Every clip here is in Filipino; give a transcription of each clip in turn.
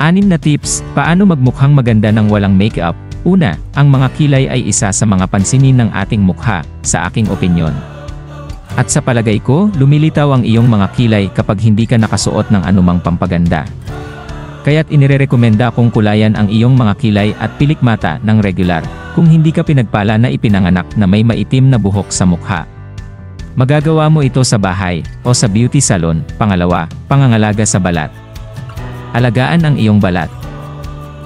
6 na tips, paano magmukhang maganda ng walang makeup. Una, ang mga kilay ay isa sa mga pansinin ng ating mukha, sa aking opinyon. At sa palagay ko, lumilitaw ang iyong mga kilay kapag hindi ka nakasuot ng anumang pampaganda. Kaya't inirerekomenda kong kulayan ang iyong mga kilay at pilikmata ng regular, kung hindi ka pinagpala na ipinanganak na may maitim na buhok sa mukha. Magagawa mo ito sa bahay, o sa beauty salon. Pangalawa, pangangalaga sa balat. Alagaan ang iyong balat.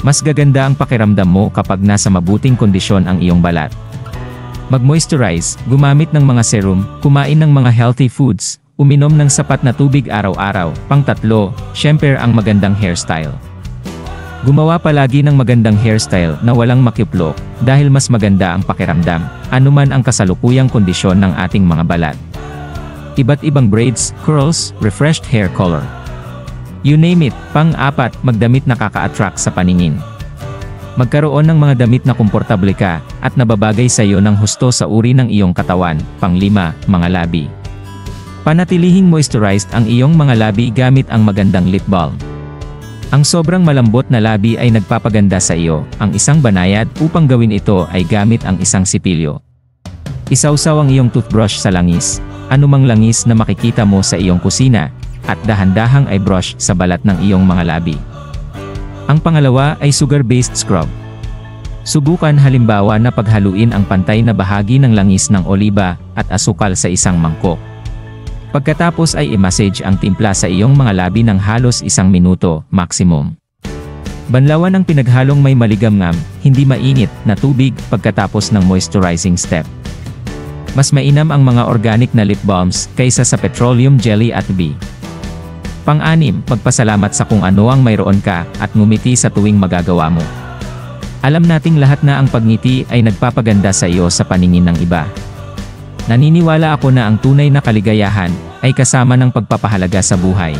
Mas gaganda ang pakiramdam mo kapag nasa mabuting kondisyon ang iyong balat. Mag-moisturize, gumamit ng mga serum, kumain ng mga healthy foods, uminom ng sapat na tubig araw-araw. Pang-tatlo, syempre ang magandang hairstyle. Gumawa palagi ng magandang hairstyle na walang makiplok, dahil mas maganda ang pakiramdam, anuman ang kasalukuyang kondisyon ng ating mga balat. Iba't ibang braids, curls, refreshed hair color. You name it. Pang-apat, magdamit na nakaka-attract sa paningin. Magkaroon ng mga damit na komportable ka, at nababagay sa iyo ng husto sa uri ng iyong katawan. Pang-lima, mga labi. Panatilihing moisturized ang iyong mga labi gamit ang magandang lip balm. Ang sobrang malambot na labi ay nagpapaganda sa iyo. Ang isang banayad, upang gawin ito ay gamit ang isang sipilyo. Isawsaw ang iyong toothbrush sa langis, anumang langis na makikita mo sa iyong kusina, at dahan-dahang ay brush sa balat ng iyong mga labi. Ang pangalawa ay sugar-based scrub. Subukan halimbawa na paghaluin ang pantay na bahagi ng langis ng oliba at asukal sa isang mangkok. Pagkatapos ay i-massage ang timpla sa iyong mga labi ng halos 1 minuto, maximum. Banlawan ang pinaghalong may maligamgam, hindi mainit, na tubig pagkatapos ng moisturizing step. Mas mainam ang mga organic na lip balms kaysa sa petroleum jelly at bee. Pang-anim, magpasalamat sa kung ano ang mayroon ka, at ngumiti sa tuwing magagawa mo. Alam nating lahat na ang pagngiti ay nagpapaganda sa iyo sa paningin ng iba. Naniniwala ako na ang tunay na kaligayahan ay kasama ng pagpapahalaga sa buhay.